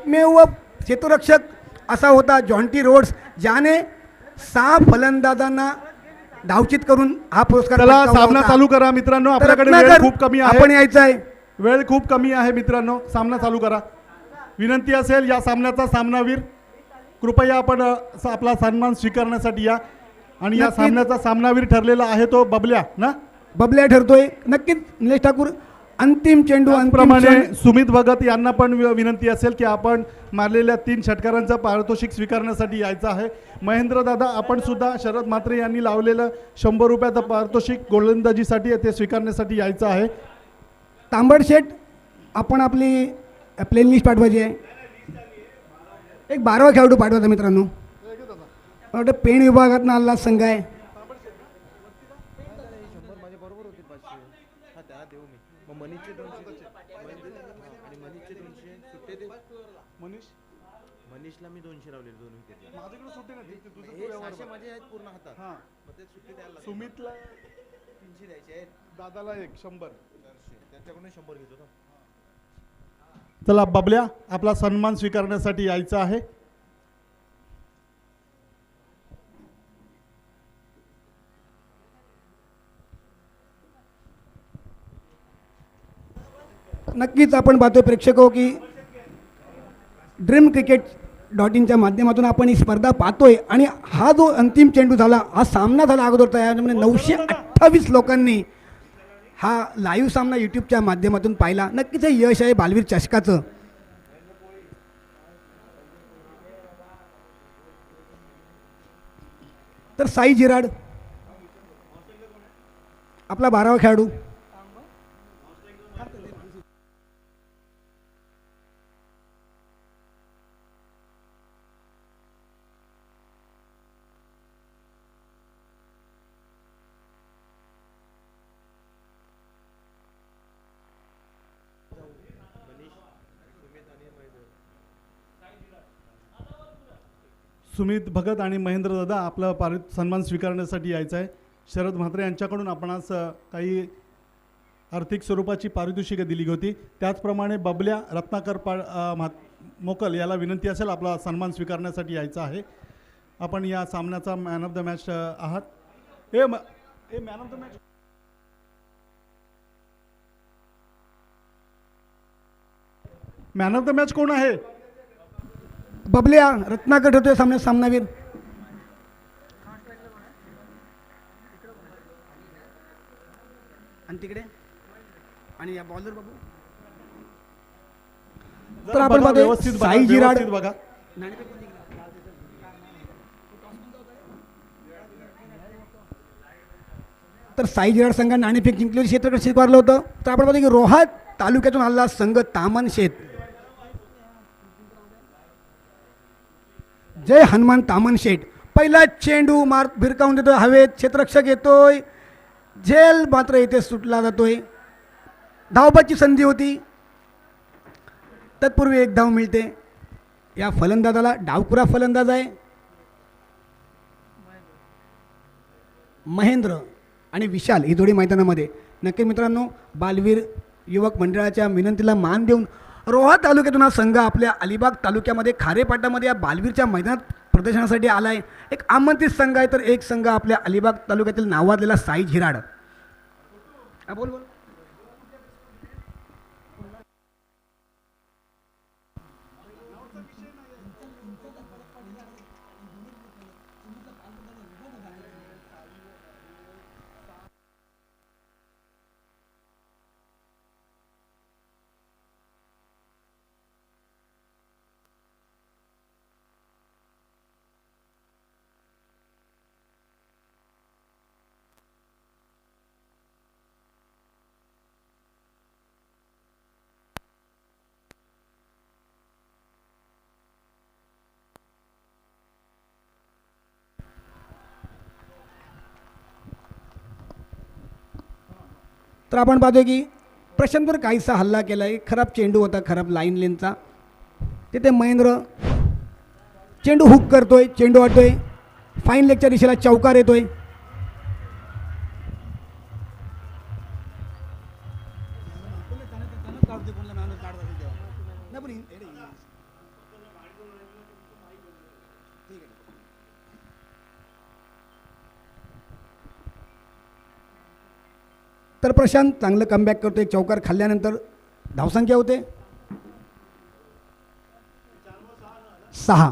एकमेव क्षेत्ररक्षक असा होता जॉन्टी रोड्स, ज्याने 6 फलंदाजांना धावचित करून हा पुरस्कार चला पटकावला सामना होता. चालू करा मित्रांनो, तर आपल्याकडे वेळ रत्नाकर, खूप कमी आहे. आपण यायचं आहे. वेळ खूप कमी आहे मित्रांनो, सामना चालू करा. विनंती असेल या सामन्याचा सामनावीर कृपया आपण आपला सन्मान स्वीकारण्यासाठी या. आणि या नक्कीच. सामन्याचा सामनावीर ठरलेला आहे तो बबल्या ना. बबल्या ठरतोय नक्कीच. निलेश ठाकूर अंतिम चेंडू, अंतिम प्रमाणे क्षण. सुमित भगत यांना पण विनंती असेल की आपण मारलेल्या 3 षटकारांचं पारितोषिक स्वीकारण्यासाठी यायचं आहे. महेंद्र दादा आपण सुद्धा शरद म्हात्रे यांनी लावलेलं 100 रुपयाचं पारितोषिक गोलंदाजीसाठी ते स्वीकारण्यासाठी यायचं आहे. तांबड शेठ, आपण आपली प्लेन लिस्ट पाठवायची आहे. एक 12वा खेळाडू पाठवायचा मित्रांनो. मला वाटतं पेण विभागात आलेला संघ आहे. मनीषला मी 200 लावले 2 विकेट. माझ्याकडे सुट्टी नाही, तुझं हे 600 माझे आहेत पूर्ण हातात. हां. मग ते सुट्टी द्यायला लागते. सुमितला 300 द्यायचे आहेत. दादाला 100. त्यांच्याकडून 100 घेतो ना. चला बबल्या आपला सन्मान स्वीकारण्यासाठी यायचं आहे. नक्कीच आपण पाहतोय प्रेक्षको की dreamcricket.inच्या माध्यमातून आपण ही स्पर्धा पाहतोय. आणि हा जो अंतिम चेंडू झाला, हा सामना झाला अगोदरचा, यामध्ये 928 लोकांनी हा लाईव्ह सामना यूट्यूबच्या माध्यमातून पाहिला. नक्कीच हे यश आहे बालवीर चषकाचं. तर साई जिराड आपला 12वा खेळाडू. सुमित भगत आणि महेंद्र दादा आपला सन्मान स्वीकारण्यासाठी यायचं आहे. शरद म्हात्रे यांच्याकडून आपणास काही आर्थिक स्वरूपाची पारितोषिकं दिली होती. त्याचप्रमाणे बबल्या रत्नाकर मोकल याला विनंती असेल आपला सन्मान स्वीकारण्यासाठी यायचा आहे. आपण या सामन्याचा मॅन ऑफ द मॅच आहात. हे man of the match man of the match कोण आहे? बबल्या रत्नाकर होतोय सामनावीर. आणि तिकडे आणि या बॉलर बाबू. तर आपण व्यवस्थित साई जिराड बघा. तर साई जिराड संघाने नाणेफेक जिंकलेली क्षेत्र स्वीकारलं होतं. तर आपण पाहतो की रोहा तालुक्यातून आलेला संघ तामन शेत. जय हनुमान तामन शेठ. पहिला चेंडू भिरकावून देतोय हवेत. क्षेत्ररक्षक येतोय, झेल मात्र इथे सुटला जातोय. धावबाची संधी होती, तत्पूर्वी 1 धाव मिळते. या फलंदाजाला डावकुरा फलंदाज आहे महेंद्र आणि विशाल ही जोडी मैदानामध्ये. नक्की मित्रांनो, बालवीर युवक मंडळाच्या विनंतीला मान देऊन रोहा तालुक्यातून हा संघ आपल्या अलिबाग तालुक्यामध्ये खारेपाटामध्ये या बालवीरच्या मैदानात प्रदर्शनासाठी आला आहे. एक आमंत्रित संघ आहे. तर एक संघ आपल्या अलिबाग तालुक्यातील नावाजलेला साई झिराड. बोल बोल. तर आपण पाहतोय की प्रशांतवर काहीसा हल्ला केला आहे. खराब चेंडू होता, खराब लाईन लेनचा. तिथे महेंद्र चेंडू हुक करतोय, चेंडू वाटतोय फाईन लेगच्या दिशेला, चौकार येतोय. तर प्रशांत चांगलं कमबॅक करतो. एक चौकार खाल्ल्यानंतर धावसंख्या होते 6.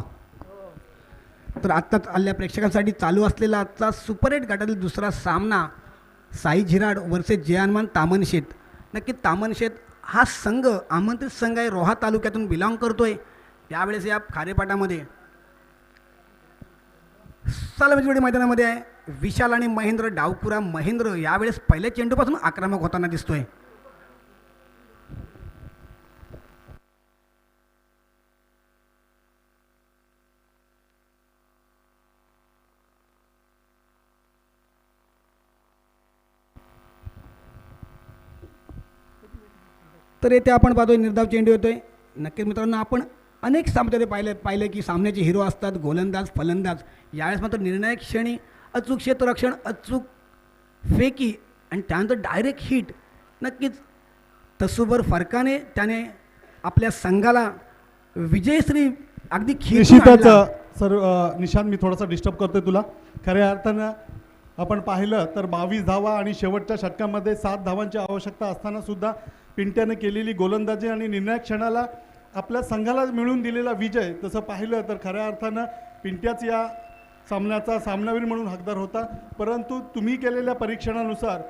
तर आत्ताच आलेल्या प्रेक्षकांसाठी चालू असलेला आजचा सुपर 8 गटातील दुसरा सामना साई झिराड वर्सेस जय हनुमान तामनशेत. नक्की तामनशेत हा संघ आमंत्रित संघ आहे, रोहा तालुक्यातून बिलॉंग करतोय. यावेळेस या खारेपाटामध्ये सलामीच्या मैदानामध्ये आहे विशाल आणि महेंद्र. डावपुरा महेंद्र यावेळेस पहिल्या चेंडूपासून आक्रमक होताना दिसतोय. तर येथे आपण पाहतोय निर्धाव चेंडू येतोय. नक्कीच मित्रांनो, आपण अनेक सामन्यामध्ये पाहिलं की सामन्याचे हिरो असतात गोलंदाज फलंदाज. यावेळेस मात्र निर्णायक क्षणी अचूक क्षेत्ररक्षण, अचूक फेकी आणि त्यानंतर डायरेक्ट हिट. नक्कीच तसूभर फरकाने त्याने आपल्या संघाला विजयश्री अगदी निश्चितच सर निशांत, मी थोडासा डिस्टर्ब करतोय तुला. खऱ्या अर्थानं आपण पाहिलं तर 22 धावा आणि शेवटच्या षटकामध्ये 7 धावांची आवश्यकता असताना सुद्धा पिंट्याने केलेली गोलंदाजी आणि निर्णायक क्षणाला आपल्या संघाला मिळवून दिलेला विजय. तसं पाहिलं तर खऱ्या अर्थानं पिंट्याच या सामन्याचा सामनावीर म्हणून हकदार होता. परंतु तुम्ही केलेल्या परीक्षणानुसार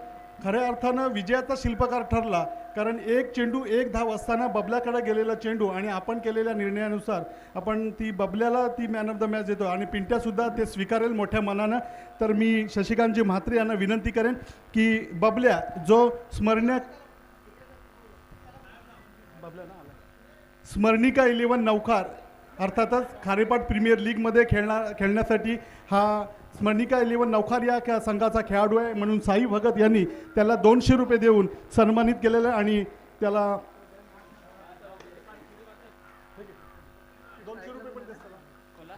खऱ्या अर्थानं विजयाचा शिल्पकार ठरला. कारण एक चेंडू एक धाव असताना बबल्याकडे गेलेला चेंडू आणि आपण केलेल्या निर्णयानुसार आपण ती बबल्याला ती मॅन ऑफ द मॅच देतो आणि पिंट्यासुद्धा ते स्वीकारेल मोठ्या मनानं. तर मी शशिकांतजी म्हात्रे यांना विनंती करेन की बबल्या जो स्मरणिका 11 नौखार अर्थातच खारेपाट प्रीमियर लीगमध्ये खेळण्यासाठी हा स्मरणिका 11 नौखार या संघाचा खेळाडू आहे. म्हणून साई भगत यांनी त्याला 200 रुपये देऊन सन्मानित केलेलं आहे आणि त्याला 200 रुपये पण देतात.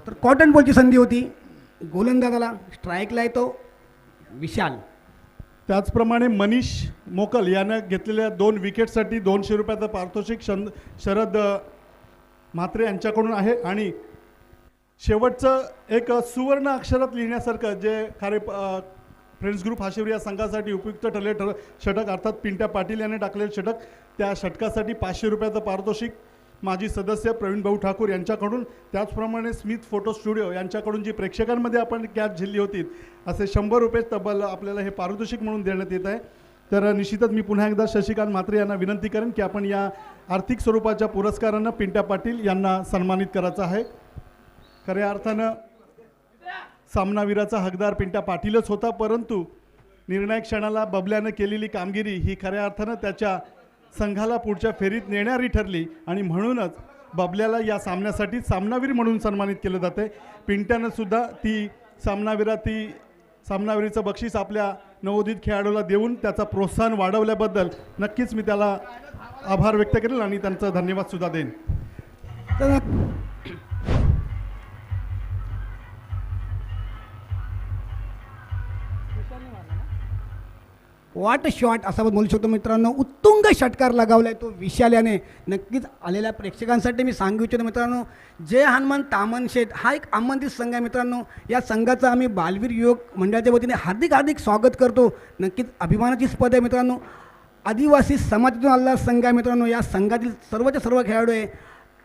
तर कॉटन बॉलची संधी होती. गोलंदाजाला स्ट्राईकला येतो विशाल. त्याचप्रमाणे मनीष मोकल यानं घेतलेल्या 2 विकेटसाठी 200 रुपयाचं पारितोषिक शरद म्हात्रे यांच्याकडून आहे. आणि शेवटचं एक सुवर्ण अक्षरात लिहिण्यासारखं जे फ्रेंड्स ग्रुप हाशिवरी या संघासाठी उपयुक्त ठरले षटक अर्थात पिंट्या पाटील याने टाकलेले षटक, त्या षटकासाठी 500 रुपयाचं पारितोषिक माजी सदस्य प्रवीण भाऊ ठाकूर यांच्याकडून. त्याचप्रमाणे स्मिथ फोटो स्टुडिओ यांच्याकडून जी प्रेक्षकांमध्ये आपण कॅच झेलली होती असे 100 रुपये तब्बल आपल्याला हे पारितोषिक म्हणून देण्यात येत आहे. तर निश्चितच मी पुन्हा एकदा शशिकांत म्हात्रे यांना विनंती करेन की आपण या आर्थिक स्वरूपाच्या पुरस्कारांना पिंट्या पाटील यांना सन्मानित करायचं आहे. खऱ्या अर्थानं सामनावीराचा हकदार पिंट्या पाटीलच होता, परंतु निर्णायक क्षणाला बबल्यानं केलेली कामगिरी ही खऱ्या अर्थानं त्याच्या संघाला पुढच्या फेरीत नेणारी ठरली आणि म्हणूनच बबल्याला या सामन्यासाठी सामनावीर म्हणून सन्मानित केलं जाते. पिंट्यानं सुद्धा ती सामनावीरीचं बक्षीस आपल्या नवोदित खेळाडूला देऊन त्याचा प्रोत्साहन वाढवल्याबद्दल नक्कीच मी त्याला आभार व्यक्त करेल आणि त्यांचा धन्यवाद सुद्धा देईन. वॉट शॉट असं आपण बोलू शकतो मित्रांनो. उत्तुंग षटकार लगावलाय तो विशाल याने. नक्कीच आलेल्या प्रेक्षकांसाठी मी सांगू इच्छितो मित्रांनो, जय हनुमान तामनशेत हा एक आमंत्रित संघ आहे मित्रांनो. या संघाचं आम्ही बालवीर युवक मंडळाच्या वतीने हार्दिक हार्दिक स्वागत करतो. नक्कीच अभिमानाची स्पर्धा आहे मित्रांनो. आदिवासी समाजातून आलेला संघ आहे मित्रांनो. या संघातील सर्वच्या सर्व खेळाडू आहे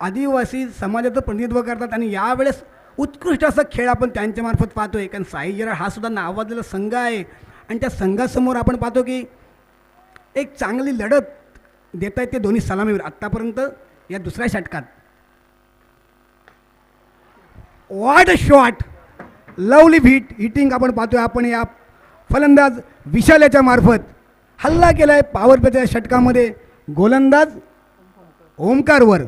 आदिवासी समाजाचं प्रतिनिधित्व करतात आणि यावेळेस उत्कृष्ट असा खेळ आपण त्यांच्यामार्फत पाहतोय. कारण साई झिराड हा सुद्धा नावाजलेला संघ आहे आणि त्या संघासमोर आपण पाहतो की एक चांगली लढत देत आहेत ते दोन्ही सलामीवर आत्तापर्यंत या दुसऱ्या षटकात. What a shot, lovely hitting आपण पाहतोय. आपण या फलंदाज विशाल याच्या मार्फत हल्ला केला आहे पॉवर प्लेच्या षटकामध्ये गोलंदाज ओमकारवर.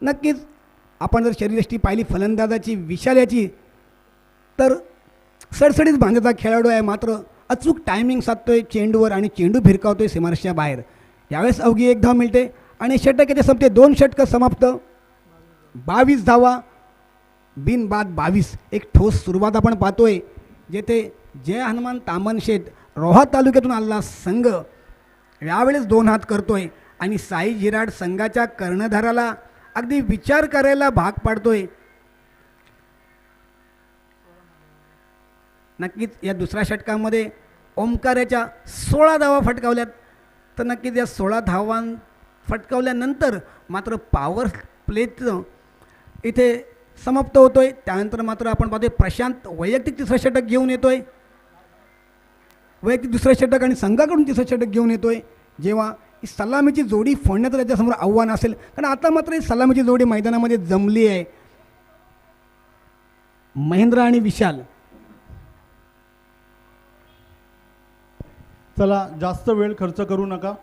नक्कीच आपण जर शरीरयष्टी पाहिली फलंदाजाची विशाल याची तर सडसडीत बांधाचा खेळाडू आहे, मात्र अचूक टायमिंग साधतोय चेंडूवर आणि चेंडू भिरकावतोय सीमारेषेच्या बाहेर. यावेळेस अवघी 1 धाव मिळते आणि षटक याचे संपते. 2 षटकं समाप्त, 22 धावा बिनबाद 22. एक ठोस सुरुवात आपण पाहतोय जेथे जय हनुमान तामनशेत रोहा तालुक्यातून आलेला संघ यावेळेस 2 हात करतोय आणि साई झिराड संघाच्या कर्णधाराला अगदी विचार करायला भाग पाडतोय. नक्कीच या दुसऱ्या षटकामध्ये ओमकाराच्या 16 धावा फटकावल्यात. तर नक्कीच या 16 धावां फटकावल्यानंतर मात्र पॉवर प्लेचं इथे समाप्त होतोय. त्यानंतर मात्र आपण पाहतोय प्रशांत वैयक्तिक तिसरं षटक घेऊन येतोय. वैयक्तिक दुसरं षटक आणि संघाकडून तिसरं षटक घेऊन येतोय. जेव्हा ही सलामीची जोडी फोडण्याचं त्याच्यासमोर आव्हान असेल, कारण आता मात्र ही सलामीची जोडी मैदानामध्ये जमली आहे. महेंद्र आणि विशाल. चला, जास्त वेळ खर्च करू नका.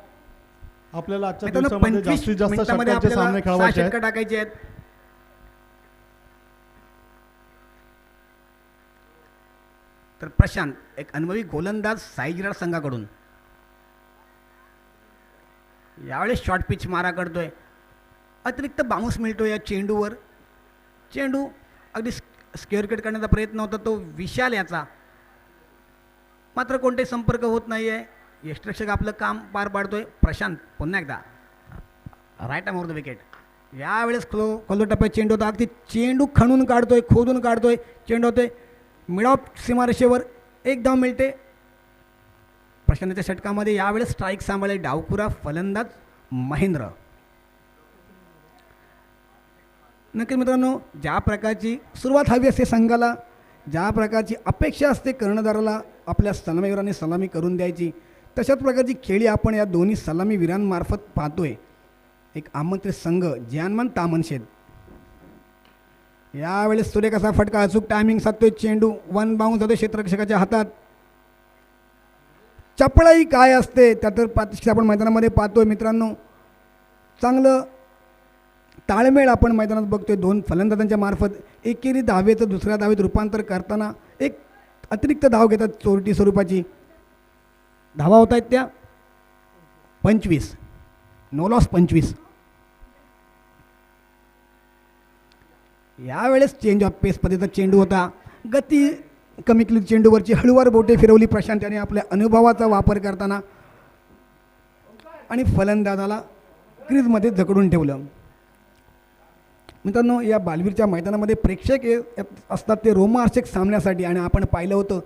आपल्याला आजच्या मित्रांनो, दिवसामध्ये 25 जास्तीत जास्त मिनिटांमध्ये षटकांचे आपल्याला सामने 6 खेळवायचे षटकं आहेत. टाकायचे आहेत. तर प्रशांत एक अनुभवी गोलंदाज साईजिराड संघाकडून यावेळेस शॉर्ट पिच मारा करतोय. अतिरिक्त बाउन्स मिळतोय या चेंडूवर. चेंडू अगदी स्क्वेअर कट करण्याचा प्रयत्न होता तो विशाल याचा, मात्र कोणतेही संपर्क होत नाही आहे. यष्टिरक्षक आपलं काम पार पाडतोय. प्रशांत पुन्हा एकदा right arm over the wicket. यावेळेस खोलो टप्प्यात चेंडू होता. अगदी चेंडू खणून काढतोय, खोदून काढतोय. चेंडू होतोय मिड ऑफ सीमारेषेवर. एक धाव मिळते. प्रशांतच्या षटकामध्ये यावेळेस स्ट्राईक सांभाळले डावखुरा फलंदाज महेंद्र. नक्कीच मित्रांनो, ज्या प्रकारची सुरुवात हवी असते संघाला, ज्या प्रकारची अपेक्षा असते कर्णधाराला आपल्या सलामीवीरांनी सलामी करून द्यायची, तशाच प्रकारची खेळी आपण या दोन्ही सलामीवीरांमार्फत पाहतोय. एक आमंत्रित संघ जानमान तामनशेद. यावेळेस सुरेख असा फटका, अचूक टायमिंग साधतोय. चेंडू वन बाउन्स जातोय क्षेत्ररक्षकाच्या हातात. चपळाई काय असते त्या तर आपण मैदानामध्ये पाहतोय मित्रांनो. चांगलं ताळमेळ आपण मैदानात बघतोय. दोन फलंदाजांच्या मार्फत एकेरी धावेचं दुसऱ्या धावेत रूपांतर करताना एक अतिरिक्त धाव घेतात चोरटी स्वरूपाची. धावा होत आहेत त्या 25. No loss 25. यावेळेस चेंज ऑफ पेस पद्धतीचा चेंडू होता. गती कमी केली चेंडूवरची. हळूवार बोटे फिरवली प्रशांत याने आपल्या अनुभवाचा वापर करताना आणि फलंदाजाला क्रीजमध्ये जकडून ठेवलं. मित्रांनो, या बालवीरच्या मैदानामध्ये प्रेक्षक असतात ते रोमहर्षक सामन्यासाठी, आणि आपण पाहिलं होतं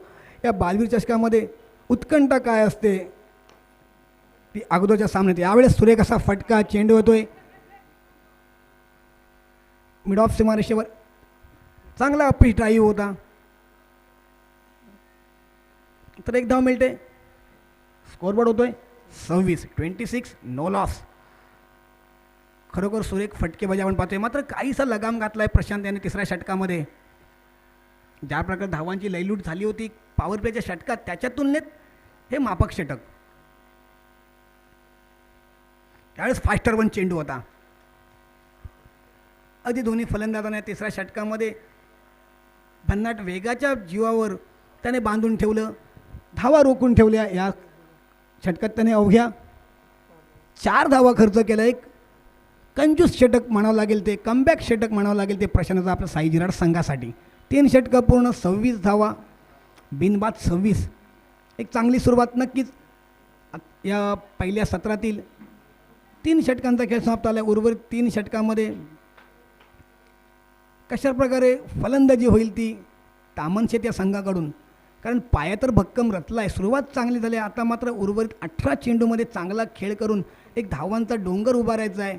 या बालवीर चषकामध्ये उत्कंठा काय असते ती अगोदरच्या सामन्यात. यावेळेस सुरेख असा फटका, चेंडू होतोय मिड ऑफ सीमारेषेवर. चांगला अपिश ड्राईव्ह होता. तर एक धाव मिळते. स्कोरबोर्ड होतोय 26. No loss. खरोखर सुरेख फटकेबाजी आपण पाहतोय. मात्र काहीसा लगाम घातला आहे प्रशांत याने तिसऱ्या षटकामध्ये. ज्या प्रकारे धावांची लयलूट झाली होती पॉवर प्लेच्या षटकात, त्याच्या तुलनेत हे माफक षटक. त्यावेळेस फास्टर वन चेंडू होता. अगदी दोन्ही फलंदाजांना तिसऱ्या षटकामध्ये भन्नाट वेगाच्या जीवावर त्याने बांधून ठेवलं. धावा रोखून ठेवल्या. या षटकात त्याने अवघ्या 4 धावा खर्च केला. एक कंजूस षटक म्हणावं लागेल ते, कमबॅक षटक म्हणावं लागेल ते प्रशांतचा आपल्या साईजिराड संघासाठी. 3 षटकं पूर्ण 26 धावा, बिनबाद 26. एक चांगली सुरुवात नक्कीच. या पहिल्या सत्रातील 3 षटकांचा खेळ समाप्त आला. उर्वरित 3 षटकामध्ये कशाप्रकारे फलंदाजी होईल ती तामनशेत या संघाकडून, कारण पाया तर भक्कम रचला आहे. सुरुवात चांगली झाली. आता मात्र उर्वरित 18 चेंडूमध्ये चांगला खेळ करून एक धावांचा डोंगर उभारायचा आहे.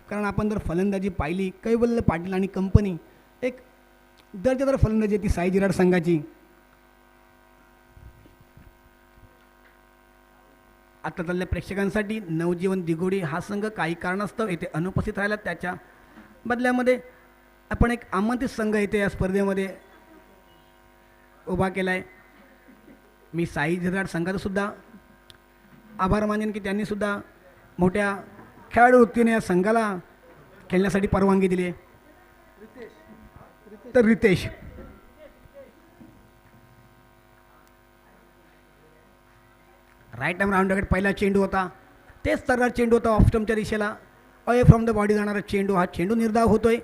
कारण आपण जर फलंदाजी पाहिली, कैवल्य पाटील आणि कंपनी, एक दर्जेदार फलंदाजी ती साईजिराड संघाची. आता चालल्या प्रेक्षकांसाठी नवजीवन दिघोडी हा संघ काही कारणास्तव येथे अनुपस्थित राहिला. त्याच्या बदल्यामध्ये आपण एक आमंत्रित संघ येथे या स्पर्धेमध्ये उभा केला आहे. मी साईजिराड संघाचा सुद्धा आभार मानेन की त्यांनीसुद्धा मोठ्या खेळाडू वृत्तीने या संघाला खेळण्यासाठी परवानगी दिली आहे. तर रितेश राईट आर्म राऊंड पहिला चेंडू होता. तेच सर्राट चेंडू होता ऑफ स्टंपच्या दिशेला. अवे फ्रॉम द बॉडी जाणारा चेंडू. हा चेंडू निर्धाव होतोय.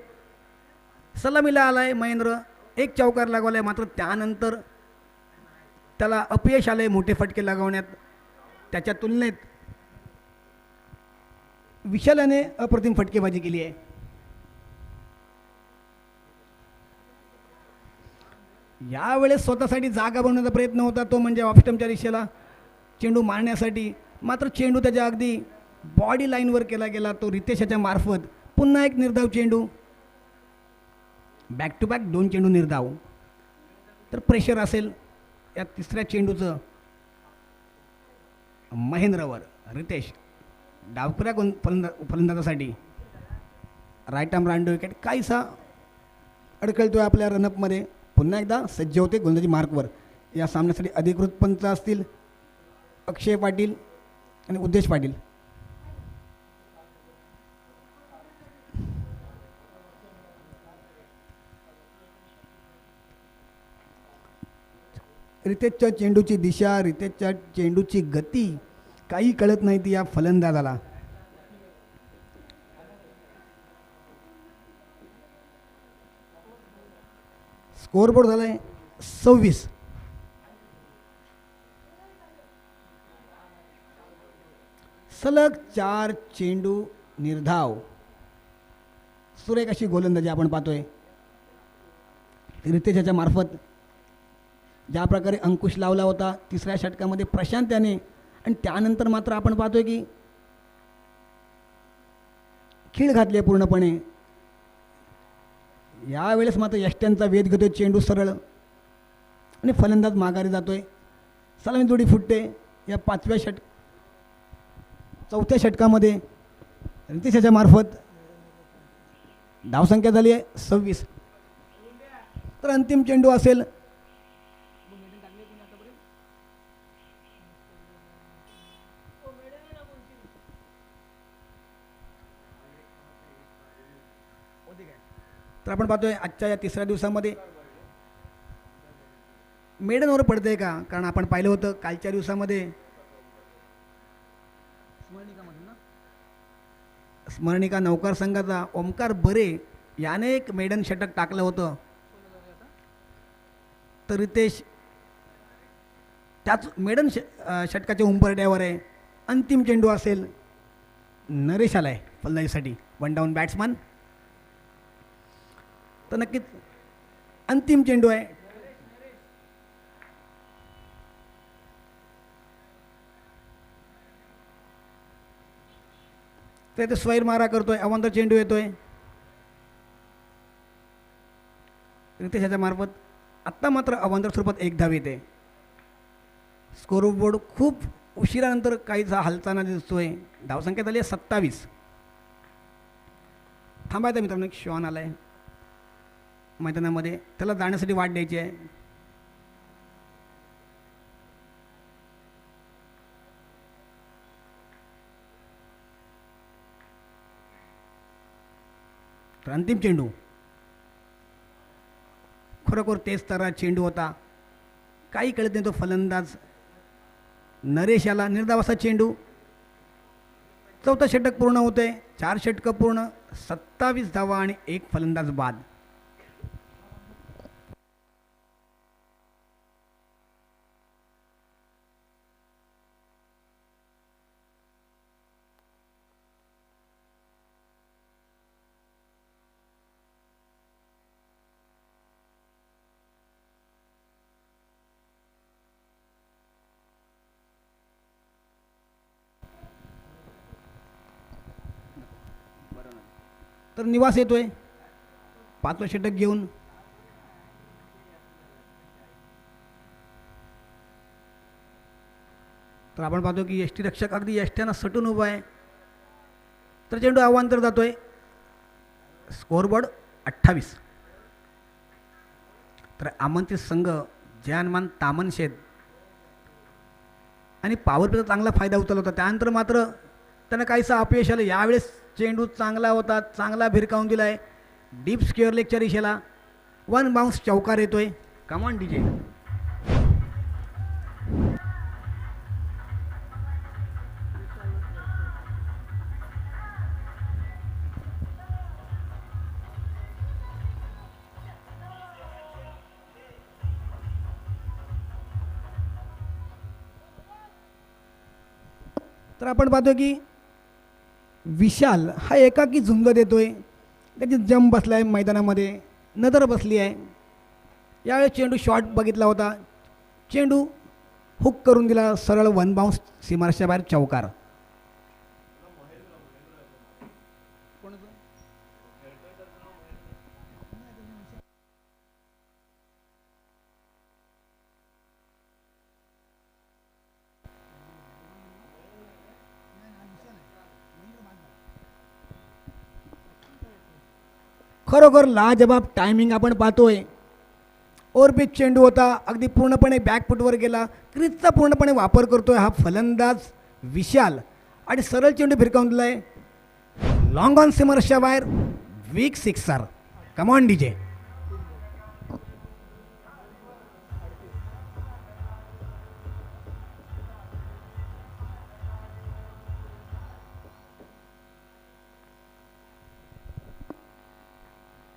सलामीला आलाय महेंद्र. एक चौकार लागवलाय. मात्र त्यानंतर त्याला अपयश आलंय मोठे फटके लागवण्यात. त्याच्या तुलनेत विशालाने अप्रतिम फटकेबाजी केली आहे. यावेळेस स्वतःसाठी जागा बनवण्याचा प्रयत्न होता तो म्हणजे ऑफस्टमच्या दिशेला चेंडू मारण्यासाठी. मात्र चेंडू त्याच्या अगदी बॉडी लाईनवर केला गेला तो रितेशाच्या मार्फत. पुन्हा एक निर्धाव चेंडू, बॅक टू बॅक 2 चेंडू निर्धाव. तर प्रेशर असेल या तिसऱ्या चेंडूचं महेंद्रवर. रितेश डावखुऱ्या फलंदाजासाठी राईट आर्म रांडो विकेट काहीसा अडकळतोय आपल्या रनअपमध्ये. पुन्हा एकदा सज्ज होते गोलंदाजी मार्कवर. या सामन्यासाठी अधिकृत पंच असतील अक्षय पाटील आणि उद्देश पाटील. रितेशच्या चेंडूची दिशा, रितेशच्या चेंडूची गती काही कळत नाही ती या फलंदाजाला. स्कोअरबोर्ड झालाय 26. सलग 4 चेंडू निर्धाव. सुरेख अशी गोलंदाजी आपण पाहतोय रितेशाच्या मार्फत. ज्या प्रकारे अंकुश लावला होता तिसऱ्या षटकामध्ये प्रशांत याने, आणि त्यानंतर मात्र आपण पाहतोय की खीळ घातली पूर्णपणे. यावेळेस मात्र यष्ट्यांचा वेध घेतोय चेंडू सरळ आणि फलंदाज माघारी जातोय. सलामी जोडी फुटते या चौथ्या षटकामध्ये रितेशाच्या मार्फत. धावसंख्या झाली आहे 26. तर अंतिम चेंडू असेल तर आपण पाहतोय आजच्या या तिसऱ्या दिवसामध्ये मेडन ओव्हर पडते का. कारण आपण पाहिलं होतं कालच्या दिवसामध्ये स्मरणिका नौकार संघाचा ओमकार बरे याने एक मेडन षटक टाकलं होतं. तर रितेश त्याच मेडन षटकाच्या उंबरड्यावर आहे. अंतिम चेंडू असेल नरेश आलाय फलंदाजीसाठी, 1 डाऊन बॅट्समन. तर नक्कीच अंतिम चेंडू आहे. तर इथे स्वैर मारा करतोय, अवांतर चेंडू येतोय रितेशाच्या मार्फत. आत्ता मात्र अवांतर स्वरूपात 1 धाव येते. स्कोरबोर्ड खूप उशिरानंतर काहीसा हालचाना दिसतोय. धावसंख्या झाली आहे 27. थांबायचं मित्रांनो, एक शॉन आलाय मैदानामध्ये, त्याला जाण्यासाठी वाट द्यायची आहे. तर अंतिम चेंडू खरोखर तेच तरा चेंडू होता. काही कळत नाही तो फलंदाज नरेश याला. निर्धाव असा चेंडू. चौथं षटक पूर्ण होतंय. 4 षटकं पूर्ण, 27 धावा आणि 1 फलंदाज बाद. तर निवास येतोय 5वं षटक घेऊन. तर आपण पाहतो की यष्टी रक्षक अगदी यष्ट्यानं सटून उभा आहे. तर चेंडू अवांतर जातोय. स्कोअरबोर्ड 28. तर आमंत्रित संघ जयानमान तामनशेत आणि पॉवर प्लेचा चांगला फायदा उचलला होता. त्यानंतर मात्र त्यांना काहीसं अपयश आलं. यावेळेस चेंडू चांगला होता, चांगला भिरकावून दिला आहे डीप स्क्वेअर लेगच्या दिशेला. 1 बाउन्स चौकार येतोय. कमान डीजे. तर आपण पाहतो की विशाल हा एकाकी झुंज देतोय. त्याची जम बसला आहे मैदानामध्ये, नजर बसली आहे. यावेळेस चेंडू शॉट बघितला होता, चेंडू हुक करून दिला, सरळ वन बाउन्स सीमारेषेच्या बाहेर चौकार. खरोखर लाजबाब टायमिंग आपण पाहतोय. ओव्हरपिच चेंडू होता, अगदी पूर्णपणे बॅकफुटवर गेला, क्रीजचा पूर्णपणे वापर करतोय हा फलंदाज विशाल आणि सरळ चेंडू भिरकावून दिलाय लॉंग ऑन सीमर्सच्या बाहेर. Weak sixer. Come on DJ.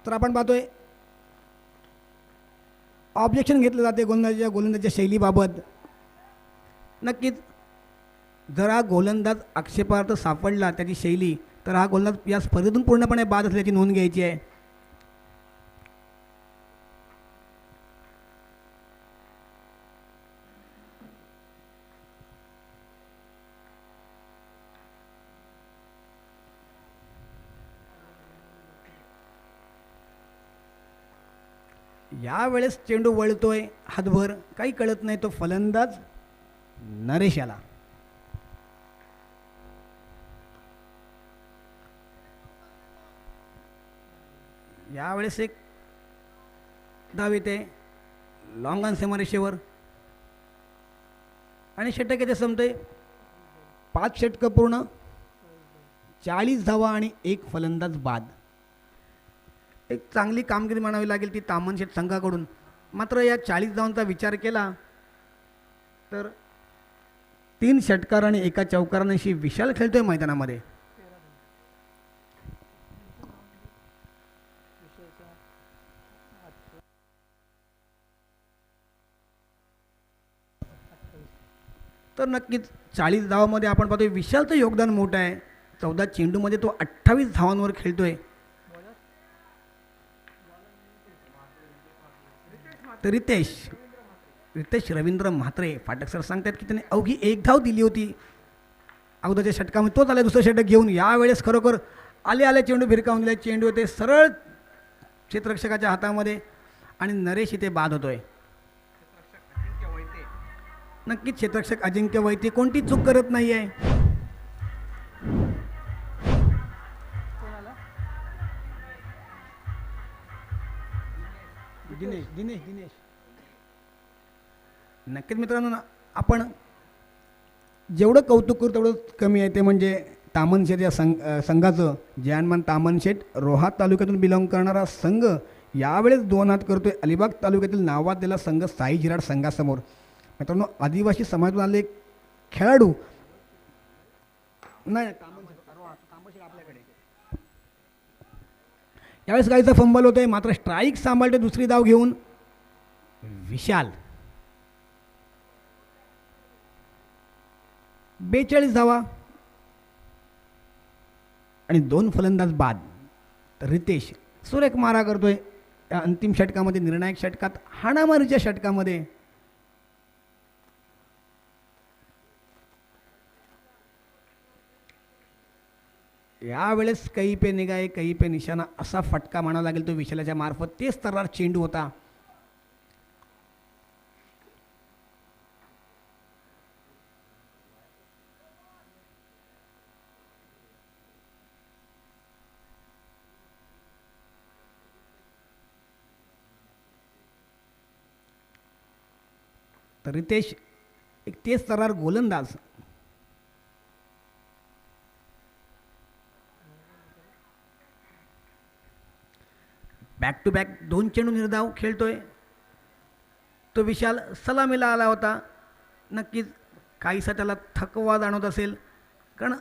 तर आपण पाहतोय ऑब्जेक्शन घेतलं जाते गोलंदाजीच्या शैलीबाबत. नक्कीच जर हा गोलंदाज आक्षेपार्थ सापडला त्याची शैली, तर हा गोलंदाज या स्पर्धेतून पूर्णपणे बाद असल्याची नोंद घ्यायची आहे. यावेळेस चेंडू वळतोय हातभर, काही कळत नाही तो फलंदाज नरेश याला. यावेळेस एक धाव येते लॉंग ऑन सीमारेषेवर आणि षटक येथे संपते. 5 षटकं पूर्ण, 40 धावा आणि एक फलंदाज बाद. एक चांगली कामगिरी मानावी लागेल ती तामनशेठ संघाकडून. मात्र या 40 धावांचा विचार केला तर 3 षटकार आणि एका चौकारांशी विशाल खेळतोय मैदानामध्ये. तर नक्कीच 40 धावांमध्ये आपण पाहतोय विशालचं योगदान मोठं आहे. 14 चेंडूमध्ये तो 28 धावांवर खेळतोय. तर रितेश रवींद्र म्हात्रे फाटक सर सांगतात की त्याने अवघी 1 धाव दिली होती अगोदरच्या षटकामध्ये. तोच आला दुसरं षटक घेऊन. यावेळेस खरोखर आले चेंडू भिरकावून दिला. चेंडू येते सरळ क्षेत्ररक्षकाच्या हातामध्ये आणि नरेश इथे बाद होतोय. नक्कीच क्षेत्ररक्षक अजिंक्य वैते कोणती चूक करत नाही आहे. दिनेश नक्कीच मित्रांनो, आपण जेवढं कौतुक करू तेवढं कमी आहे. ते म्हणजे तामनशेठ या संघाचं. जयानमान तामनशेठ रोहा तालुक्यातून बिलॉंग करणारा संघ यावेळेस 2 हात करतोय अलिबाग तालुक्यातील नावाजलेला संघ साई झिराड संघासमोर. मित्रांनो, आदिवासी समाजातून आलेले खेळाडू नाही आपल्याकडे. यावेळेस गाडीचा फंबल होतोय, मात्र स्ट्राईक सांभाळते दुसरी धाव घेऊन विशाल. 42 धावा आणि 2 फलंदाज बाद. तर रितेश सुरेख मारा करतोय या अंतिम षटकामध्ये, निर्णायक षटकात, हाणामारीच्या षटकामध्ये. यावेळेस कई पे निगाहे कई पे निशाणा असा फटका म्हणावा लागेल तो विशालाच्या मार्फत. तेच तर्रार चेंडू होता. तर रितेश एक तेज तर्रार गोलंदाज. बॅक टू बॅक 2 चेंडू निर्धाव खेळतोय. तो विशाल सलामीला आला होता. नक्कीच काहीसा त्याला थकवा जाणवत असेल, कारण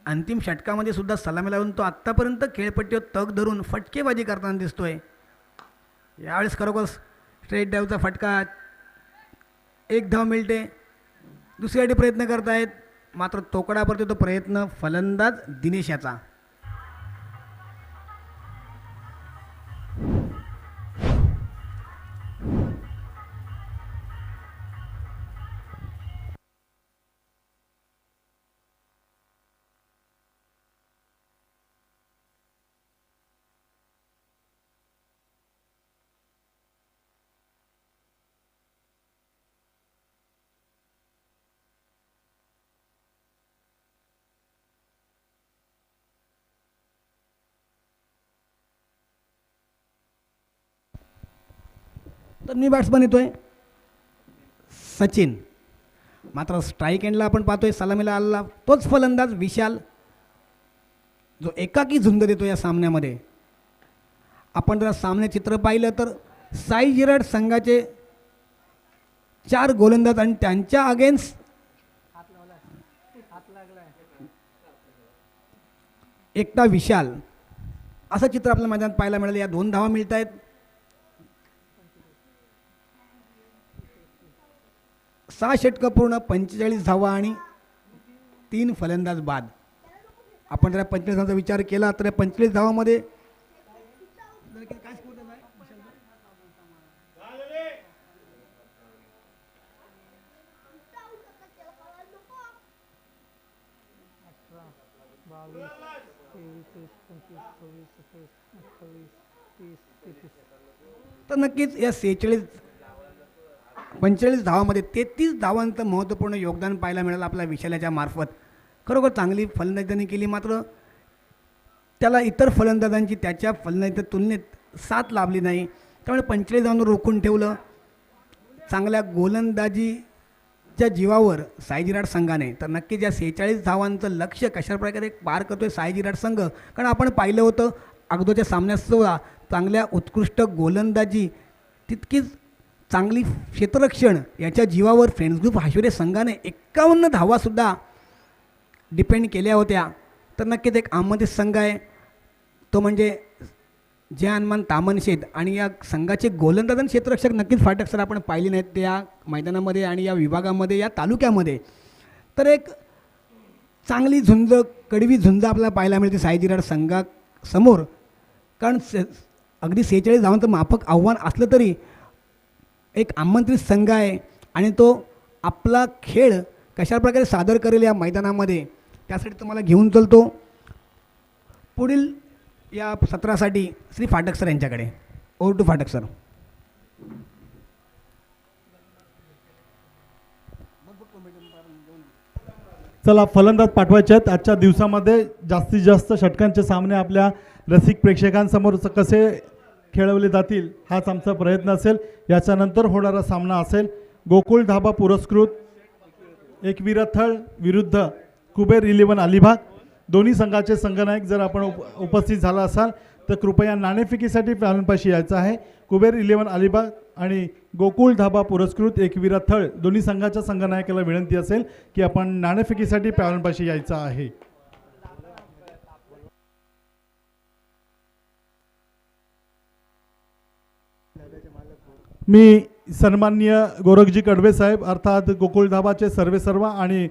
अंतिम षटकामध्ये सुद्धा सलामीला येऊन तो आत्तापर्यंत खेळपट्टीवर तग धरून फटकेबाजी करताना दिसतोय. यावेळेस खरोखर स्ट्रेट डाऊचा फटका, 1 धाव मिळते. दुसरीसाठी प्रयत्न करतायत, मात्र तोकडा पडतो तो प्रयत्न फलंदाज दिनेश याचा. तर मी बॅट्समन येतोय सचिन. मात्र स्ट्राईक एंडला आपण पाहतोय सलामीला आलेला तोच फलंदाज विशाल, जो एकाकी झुंज देतो या सामन्यामध्ये. आपण जर सामने चित्र पाहिलं तर साई जिराड संघाचे 4 गोलंदाज आणि त्यांच्या अगेन्स्ट एकटा विशाल असं चित्र आपल्या मैदानात पाहायला मिळालं. या 2 धावा मिळत आहेत. 6 षटकं पूर्ण, 45 धावा आणि 3 फलंदाज बाद. आपण जर 45 धावांचा विचार केला तर 45 धावामध्ये काय स्कोर झाला आहे? तर नक्कीच या 45 धावामध्ये 33 धावांचं महत्त्वपूर्ण योगदान पाहायला मिळालं आपल्या विशालाच्या मार्फत. खरोखर चांगली फलंदाजी त्यांनी केली. मात्र त्याला इतर फलंदाजांची त्याच्या फलंदाजीच्या तुलनेत साथ लाभली नाही. त्यामुळे 45 धावांवर रोखून ठेवलं. चांगल्या गोलंदाजीच्या जीवावर साईजिराड संघाने. तर नक्कीच या 46 धावांचं लक्ष्य कशाप्रकारे पार करतोय साईजिराड संघ. कारण आपण पाहिलं होतं अगोदरच्या सामन्यात सुद्धा चांगल्या उत्कृष्ट गोलंदाजी तितकीच चांगली क्षेत्ररक्षण याच्या जीवावर फ्रेंड्स ग्रुप हाशुरे संघाने 51 धावासुद्धा डिपेंड केल्या होत्या. तर नक्कीच एक आमंत्रित संघ आहे तो म्हणजे जे हनुमान तामनशेत. आणि या संघाचे गोलंदाज आणि क्षेत्ररक्षक नक्कीच फाटक सर आपण पाहिली नाहीत त्या मैदानामध्ये आणि या विभागामध्ये या तालुक्यामध्ये. तर एक चांगली झुंज, कडवी झुंज आपल्याला पाहायला मिळते साईजिराड संघासमोर. कारण अगदी 46 धावांचं माफक आव्हान असलं तरी एक आमंत्रित संघ आहे आणि तो आपला खेळ कशाप्रकारे सादर करेल या मैदानामध्ये त्यासाठी तुम्हाला घेऊन चलतो पुढील या सत्रासाठी श्री फाटक सर यांच्याकडे. Over to Phatak sir. चला फलंदाज पाठवायचे आहेत. आजच्या दिवसामध्ये जास्तीत जास्त षटकांचे सामने आपल्या रसिक प्रेक्षकांसमोर कसे खेळवले जातील हाच आमचा प्रयत्न असेल. याच्यानंतर होणारा सामना असेल गोकुळ धाबा पुरस्कृत एकविरथळ विरुद्ध कुबेर 11 अलिबाग. दोन्ही संघाचे संघनायक जर आपण उपस्थित झाला असाल तर कृपया नाणेफेकीसाठी पॅनलपाशी यायचं आहे. कुबेर 11 अलिबाग आणि गोकुळ धाबा पुरस्कृत एकविरथळ दोन्ही संघाच्या संघनायकाला विनंती असेल की आपण नाणेफेकीसाठी पॅनलपाशी यायचं आहे. मी सन्माननीय गोरखजी कडवे साहेब अर्थात गोकुळ धाबाचे सर्वेसर्वा आणि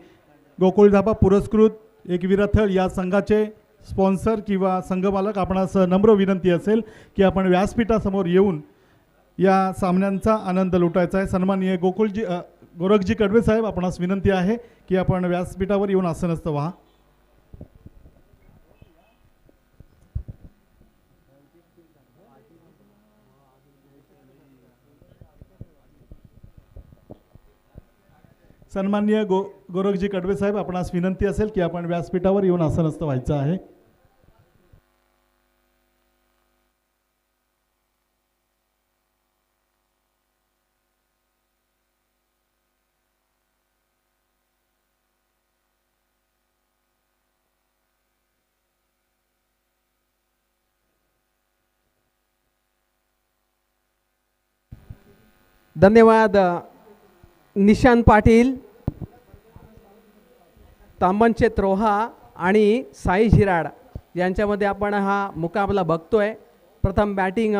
गोकुळ धाबा पुरस्कृत एकविरथळ या संघाचे स्पॉन्सर किंवा संघमालक आपणास नम्र विनंती असेल की आपण व्यासपीठासमोर येऊन या सामन्यांचा आनंद लुटायचा आहे. सन्माननीय गोरखजी कडवे साहेब आपणास विनंती आहे की आपण व्यासपीठावर येऊन आसनस्थ व्हा. सन्माननीय गोरखजी कडवे साहेब आपणास विनंती असेल की आपण व्यासपीठावर येऊन आसनस्थ व्हायचं आहे. धन्यवाद निशांत पाटील, तांबनचेत रोहा आणि साई झिराड यांच्यामध्ये आपण हा मुकाबला बघतोय. प्रथम बॅटिंग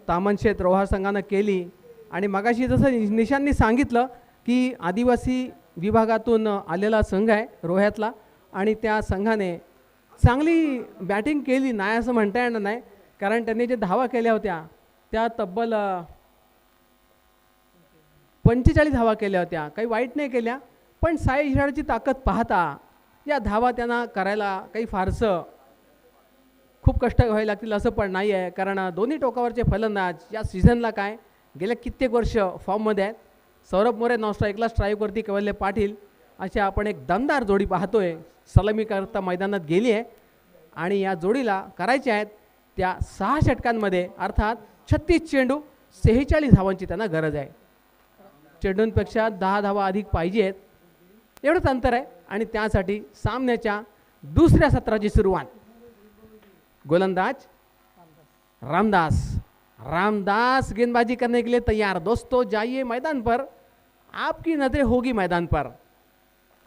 तामनशेत रोहा संघानं केली आणि मगाशी जसं निशांतनी सांगितलं की आदिवासी विभागातून आलेला संघ आहे रोह्यातला आणि त्या संघाने चांगली बॅटिंग केली नाही असं म्हणता येणार नाही. कारण त्यांनी जे धावा केल्या होत्या त्या तब्बल 45 धावा केल्या होत्या. काही वाईट नाही केल्या, पण साई झिराडची ताकद पाहता या धावा त्यांना करायला काही फारसं खूप कष्ट घ्यावे लागतील असं पण नाही आहे. कारण दोन्ही टोकावरचे फलंदाज या सीझनला काय गेल्या कित्येक वर्ष फॉर्ममध्ये आहेत. सौरभ मोरे नॉन स्ट्राईकला, स्ट्राईकवरती कवल्य पाटील अशी आपण एक दमदार जोडी पाहतोय. सलामीकरता मैदानात गेली आहे आणि या जोडीला करायच्या आहेत त्या 6 षटकांमध्ये अर्थात 36 चेंडू 46 धावांची त्यांना गरज आहे. चेंडूंपेक्षा 10 धावा अधिक पाहिजेत एवढंच अंतर आहे आणि त्यासाठी सामन्याच्या दुसऱ्या सत्राची सुरुवात. गोलंदाज रामदास गेंदबाजी करने के लिए तैयार. दोस्तों जाइए मैदान पर, आपकी नजरें होगी मैदान पर.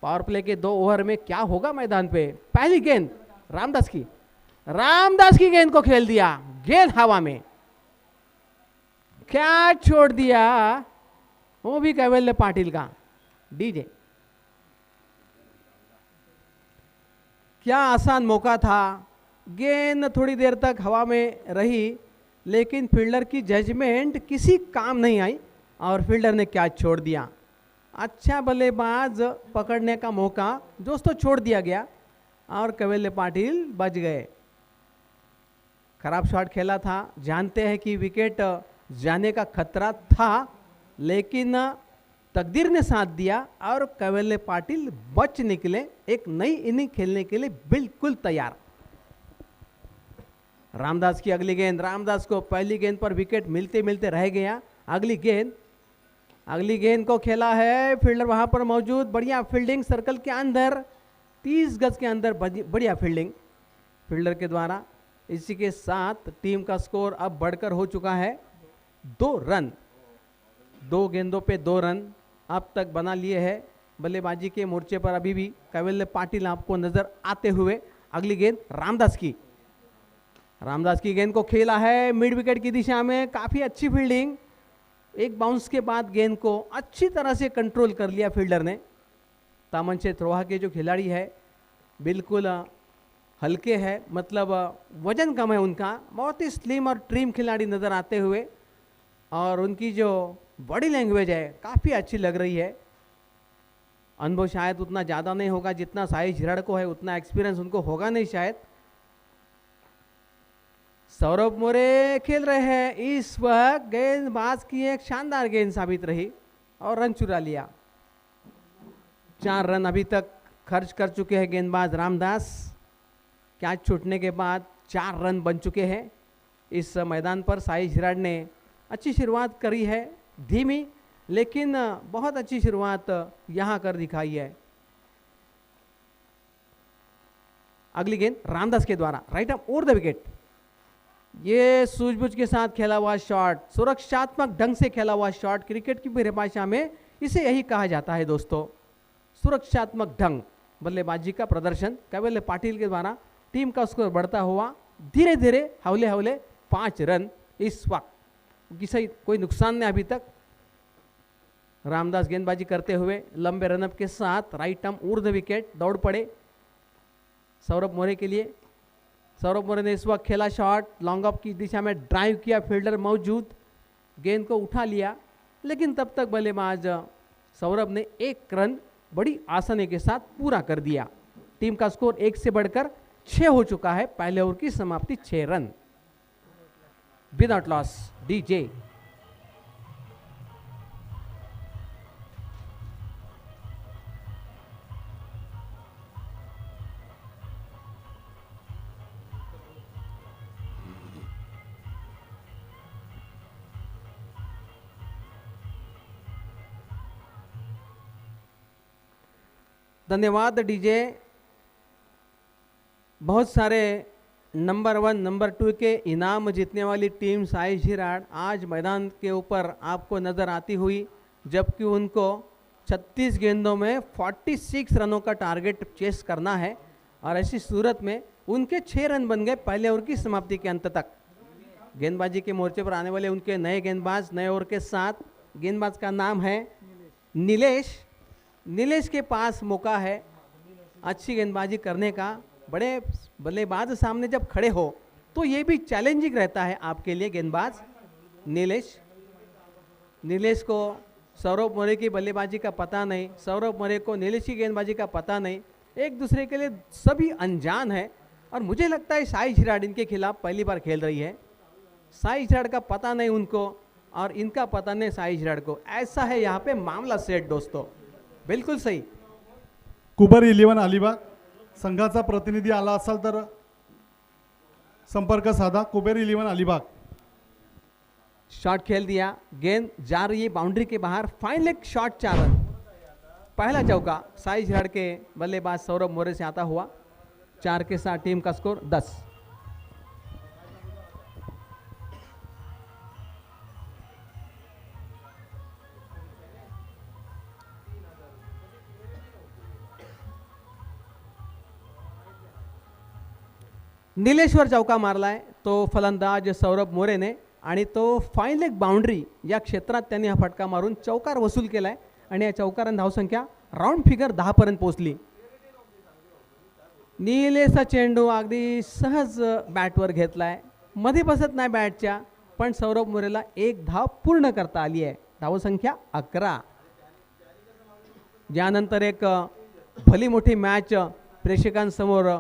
पावर प्ले के 2 ओवर में क्या होगा मैदान पे. पहली गेंद रामदास की गेंद को खेल दिया. गेंद हवा में, कैच छोड़ दिया, वो भी कैवल्य पाटिल का. डीजे क्या आसान मौका था. गेंद थोड़ी देर तक हवा में रही लेकिन फील्डर की जजमेंट किसी काम नहीं आई और फील्डर ने कैच छोड़ दिया. अच्छा बल्लेबाज पकड़ने का मौका दोस्तों छोड़ दिया गया और कैवल्य पाटिल बच गए. खराब शॉट खेला था, जानते हैं कि विकेट जाने का खतरा था लेकिन तकदीर ने साथ दिया और कैवल्य पाटिल बच निकले. एक नई इनिंग खेलने के लिए बिल्कुल तैयार. रामदास की अगली गेंद. रामदास को पहली गेंद पर विकेट मिलते मिलते रह गया. अगली गेंद को खेला है, फील्डर वहां पर मौजूद. बढ़िया फील्डिंग सर्कल के अंदर, 30 गज के अंदर बढ़िया फील्डिंग फील्डर के द्वारा. इसी के साथ टीम का स्कोर अब बढ़कर हो चुका है 2 रन. 2 गेंदों पे 2 रन अब तक बना लिए है. बल्लेबाजी के मोर्चे पर अभी भी कैवल्य पाटिल आपको नजर आते हुए. अगली गेंद रामदास की गेंद को खेला है मिड विकेट की दिशा में. काफी अच्छी फील्डिंग. एक बाउंस के बाद गेंद को अच्छी तरह से कंट्रोल कर लिया फील्डर ने. तामनशेत रोहा के जो खिलाड़ी है बिल्कुल हल्के हैं, मतलब वजन कम है उनका. बहुत ही स्लिम और ट्रिम खिलाड़ी नजर आते हुए और उनकी जो बॉडी लैंग्वेज है काफ़ी अच्छी लग रही है. अनुभव शायद उतना ज़्यादा नहीं होगा जितना साई झिराड़ को है, उतना एक्सपीरियंस उनको होगा नहीं शायद. सौरभ मोरे खेल रहे हैं इस वक्त. गेंदबाज की एक शानदार गेंद साबित रही और रन चुरा लिया. 4 रन अभी तक खर्च कर चुके हैं गेंदबाज रामदास. कैच छूटने के बाद 4 रन बन चुके हैं. इस मैदान पर साई झिराड़ ने अच्छी शुरुआत करी है, धीमी लेकिन बहुत अच्छी शुरुआत यहां कर दिखाई है. अगली गेंद रामदास के द्वारा right arm over the wicket. ये सूझबूझ के साथ खेला हुआ शॉट, सुरक्षात्मक ढंग से खेला हुआ शॉट. क्रिकेट की परिभाषा में इसे यही कहा जाता है दोस्तों, सुरक्षात्मक ढंग. बल्लेबाजी का प्रदर्शन कैवल्य पाटिल के द्वारा. टीम का स्कोर बढ़ता हुआ धीरे धीरे हौले 5 रन इस वक्त. किसी कोई नुकसान नहीं अभी तक. रामदास गेंदबाजी करते हुए लंबे रनअप के साथ right arm over the wicket दौड़ पड़े सौरभ मोरे के लिए. सौरभ मोरे ने इस वक्त खेला शॉट, लॉन्ग ऑफ की दिशा में ड्राइव किया, फील्डर मौजूद, गेंद को उठा लिया लेकिन तब तक बल्लेबाज सौरभ ने 1 रन बड़ी आसानी के साथ पूरा कर दिया. टीम का स्कोर 1 से बढ़कर 6 हो चुका है. पहले ओवर की समाप्ति 6 रन विदाउट लॉस. डीजे धन्यवाद डीजे. बहुत सारे नंबर 1 नंबर 2 के इनाम जीतने वाली टीम साई झिराड़ आज मैदान के ऊपर आपको नज़र आती हुई, जबकि उनको 36 गेंदों में 46 रनों का टारगेट चेस करना है और ऐसी सूरत में उनके 6 रन बन गए पहले ओवर की समाप्ति के अंत तक. गेंदबाजी के मोर्चे पर आने वाले उनके नए गेंदबाज नए ओवर के साथ. गेंदबाज का नाम है नीलेश के पास मौका है अच्छी गेंदबाजी करने का. बड़े बल्लेबाज सामने जब खड़े हो तो ये भी चैलेंजिंग रहता है आपके लिए. गेंदबाज नीलेश को सौरभ मोरे की बल्लेबाजी का पता नहीं, सौरभ मोरे को नीलेश की गेंदबाजी का पता नहीं. एक दूसरे के लिए सभी अनजान है और मुझे लगता है साई झिराड़ इनके खिलाफ पहली बार खेल रही है. साई झिराड़ का पता नहीं उनको और इनका पता नहीं साई झिराड़ को. ऐसा है यहाँ पे मामला सेट दोस्तों. बिल्कुल सही. कुबर 11 अलिबाग संघाचा प्रतिनिधी आला असाल तर संपर्क साधा. कुबेर 11 अलिबाग. शॉट खेल दिया, गेंद जा रही है बाउंड्री के बाहर, फाइन लेग शॉट 4 रन। पहला चौका साई झिराड़ के बल्लेबाज सौरभ मोरे से आता हुआ। 4 के साथ टीम का स्कोर 10। नीलेश्वर चौका मारलाय तो फलंदाज सौरभ मोरेने आणि तो फाईन लेग बाउंड्री या क्षेत्रात त्यांनी हा फटका मारून चौकार वसूल केलाय आणि या चौकारांनी धावसंख्या राऊंड फिगर 10 पर्यंत पोहोचली। नीलेचा चेंडू अगदी सहज बॅटवर घेतलाय, मध्ये बसत नाही बॅटच्या, पण सौरभ मोरेला एक धाव पूर्ण करता आली आहे। धावसंख्या 11। यानंतर एक भली मोठी मॅच प्रेक्षकांसमोर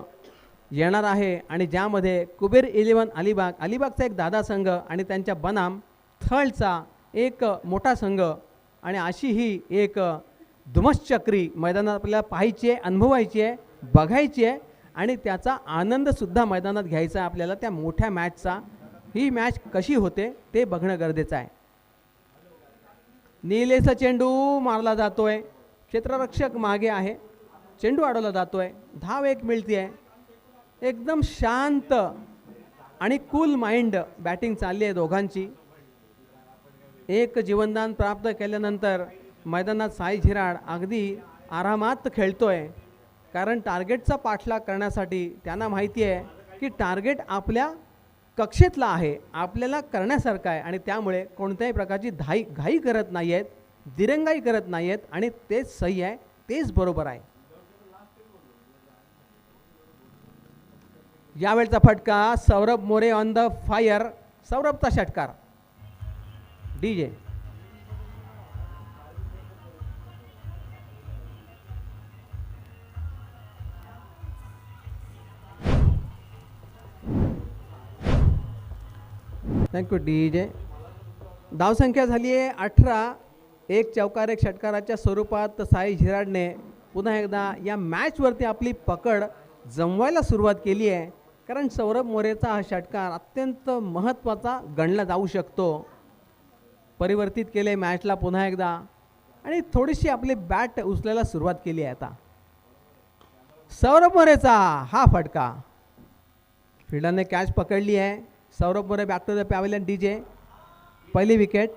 येणार आहे आणि ज्यामध्ये कुबेर 11 अलिबागचा एक दादा संघ आणि त्यांच्या बनाम थळचा एक मोठा संघ आणि अशी ही एक धुमश्चक्री मैदानात आपल्याला पाहायची आहे, अनुभवायची आहे, बघायची आहे आणि त्याचा आनंदसुद्धा मैदानात घ्यायचा आहे आपल्याला त्या मोठ्या मॅचचा। ही मॅच कशी होते ते बघणं गरजेचं आहे। नीलेचा चेंडू मारला जातोय, क्षेत्ररक्षक मागे आहे, चेंडू अडवला जातोय, धाव एक मिळते आहे। एकदम शांत आणि कूल माइंड बॅटिंग चालली आहे दोघांची। एक जीवनदान प्राप्त केल्यानंतर मैदानात साई झिराड अगदी आरामात खेळतोय, कारण टार्गेटचा पाठलाग करण्यासाठी त्यांना माहिती आहे की टार्गेट आपल्या कक्षेतला आहे, आपल्याला करण्यासारखं आहे आणि त्यामुळे कोणत्याही प्रकारची घाई करत नाही आहेत, दिरंगाई करत नाही आहेत आणि तेच सही आहे, तेच बरोबर आहे। यावेळचा फटका Saurabh More on the fire, सौरभचा षटकार। DJ thank you DJ. धावसंख्या झाली आहे 18। एक चौकार एक षटकाराच्या स्वरूपात साई झिराडने पुन्हा एकदा या मॅचवरती आपली पकड जमवायला सुरुवात केली आहे, कारण सौरभ मोरेचा हा षटकार अत्यंत महत्त्वाचा गणला जाऊ शकतो। परिवर्तित केले मॅचला पुन्हा एकदा आणि थोडीशी आपली बॅट उचलायला सुरुवात केली आहे आता। सौरभ मोरेचा हा फटका, फिल्डरने कॅच पकडली आहे। Saurabh More back to the pavilion. DJ पहिली विकेट।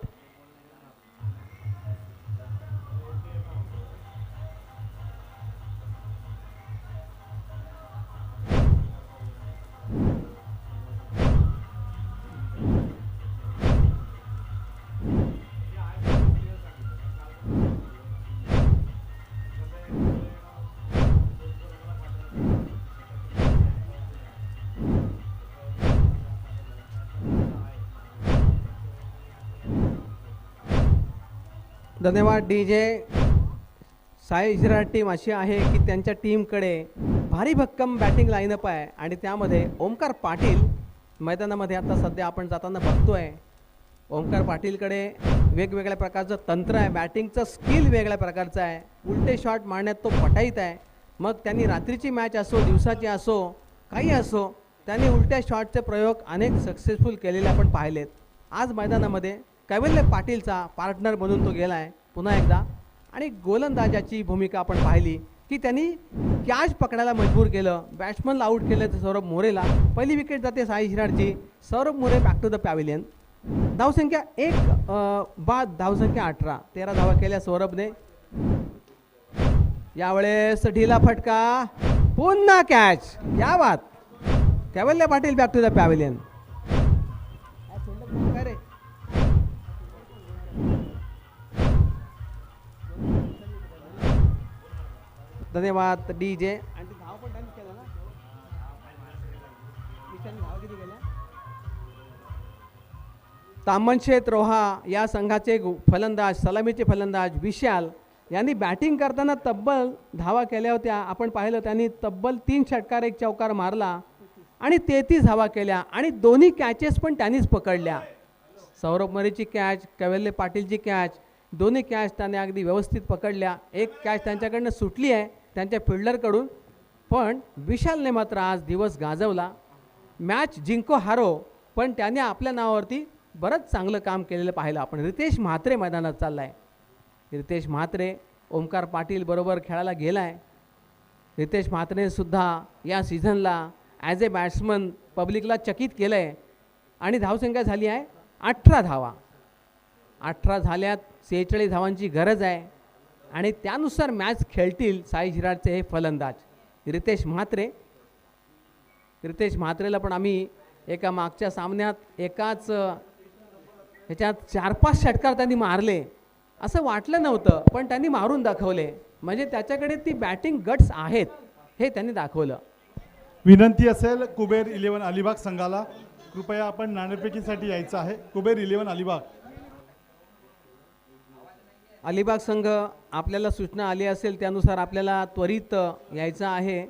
धन्यवाद डीजे। साई झिराड टीम अशी आहे की त्यांच्या टीमकडे भारी भक्कम बॅटिंग लाईनअप आहे आणि त्यामध्ये ओमकार पाटील मैदानामध्ये आता सध्या आपण जाताना बघतोय। ओमकार पाटीलकडे वेगवेगळ्या प्रकारचं तंत्र आहे, बॅटिंगचं स्किल वेगळ्या प्रकारचं आहे, उलटे शॉट मारण्यात तो पटाईत आहे। मग त्यांनी रात्रीची मॅच असो दिवसाची असो काही असो, त्यांनी उलट्या शॉटचे प्रयोग अनेक सक्सेसफुल केलेले आपण पाहिलेत। आज मैदानामध्ये कैवल्य पाटीलचा पार्टनर म्हणून तो गेला आहे पुन्हा एकदा आणि गोलंदाजाची भूमिका आपण पाहिली की त्यांनी कॅच पकडायला मजबूर केलं, बॅट्समनला आउट केलं तर सौरभ मोरेला। पहिली विकेट जाते साई झिराडची। Saurabh More back to the pavilion. धावसंख्या 1 बाद धावसंख्या 18। 13 धावा केल्या सौरभने। यावेळेस ढिला फटका, पुन्हा कॅच, क्या बात। Kaivalya Patil back to the pavilion. धन्यवाद डीजे। आणि धाव पण त्यांनी केला ना, धाव किती केल्या। तामनशेत रोहा या संघाचे फलंदाज, सलामीचे फलंदाज विशाल यांनी बॅटिंग करताना तब्बल धावा केल्या होत्या। आपण पाहिलं त्यांनी तब्बल 3 षटकार 1 चौकार मारला आणि 33 धावा केल्या आणि दोन्ही कॅचेस पण त्यांनीच पकडल्या। सौरभ मोरेची कॅच, कैवल्य पाटीलची कॅच, दोन्ही कॅच त्याने अगदी व्यवस्थित पकडल्या। एक कॅच त्यांच्याकडनं सुटली आहे त्यांच्या फिल्डरकडून, पण विशालने मात्र आज दिवस गाजवला। मॅच जिंको हारो पण त्याने आपल्या नावावरती बरंच चांगलं काम केलेलं पाहिलं आपण. रितेश म्हात्रे मैदानात चालला आहे. रितेश म्हात्रे ओमकार पाटील बरोबर खेळायला गेला आहे. रितेश म्हात्रेसुद्धा या सीझनला ॲज ए बॅट्समन पब्लिकला चकित केलं आहे आणि धावसंख्या झाली आहे 18 धावा. 18 झाल्यात 46 धावांची गरज आहे आणि त्यानुसार मॅच खेळतील साई शिराडचे हे फलंदाज रितेश म्हात्रे. रितेश म्हात्रेला पण आम्ही एका मागच्या सामन्यात एकाच ह्याच्यात 4-5 षटकार त्यांनी मारले असं वाटलं नव्हतं, पण त्यांनी मारून दाखवले. म्हणजे त्याच्याकडे ती बॅटिंग गट्स आहेत हे त्यांनी दाखवलं. विनंती असेल कुबेर 11 अलिबाग संघाला, कृपया आपण नाणेफेकीसाठी यायचं आहे. कुबेर 11 अलिबाग. अलिबाग संघ आपल्याला सूचना आली असेल त्यानुसार आपल्याला त्वरित यायचं आहे.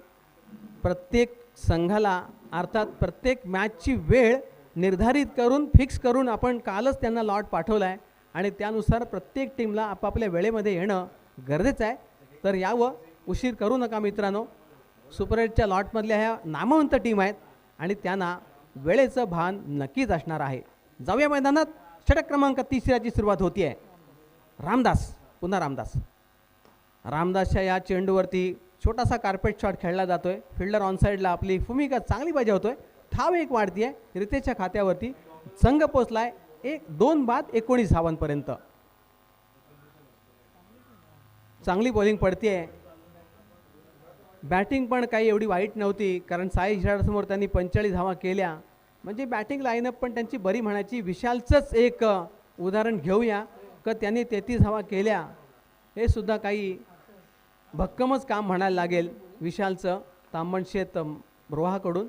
प्रत्येक संघाला अर्थात प्रत्येक मॅचची वेळ निर्धारित करून फिक्स करून आपण कालच त्यांना लॉट पाठवला आहे आणि त्यानुसार प्रत्येक टीमला आपापल्या वेळेमध्ये येणं गरजेचं आहे. तर यावं, उशीर करू नका मित्रांनो. सुपर 8च्या लॉटमधल्या ह्या नामवंत टीम आहेत आणि त्यांना वेळेचं भान नक्कीच असणार आहे. जाऊया मैदानात. षटक क्रमांक 3ची सुरुवात होती आहे. रामदास, पुन्हा रामदास. रामदासच्या या चेंडूवरती छोटासा कार्पेट शॉट खेळला जातोय. फिल्डर ऑनसाईडला आपली भूमिका चांगली बजावतोय. धाव एक वाढती आहे रितेशच्या खात्यावरती. संघ पोचलाय 2 बाद 19 धावांपर्यंत. चांगली बॉलिंग पडतीये. बॅटिंग पण काही एवढी वाईट नव्हती कारण साई शिराडसमोर त्यांनी 45 धावा केल्या. म्हणजे बॅटिंग लाईनअप पण त्यांची बरी म्हणायची. विशालचंच एक उदाहरण घेऊया का त्यांनी 33 धावा केल्या. हे सुद्धा काही भक्कमच काम म्हणायला लागेल विशालचं तांबणशेत रोहाकडून.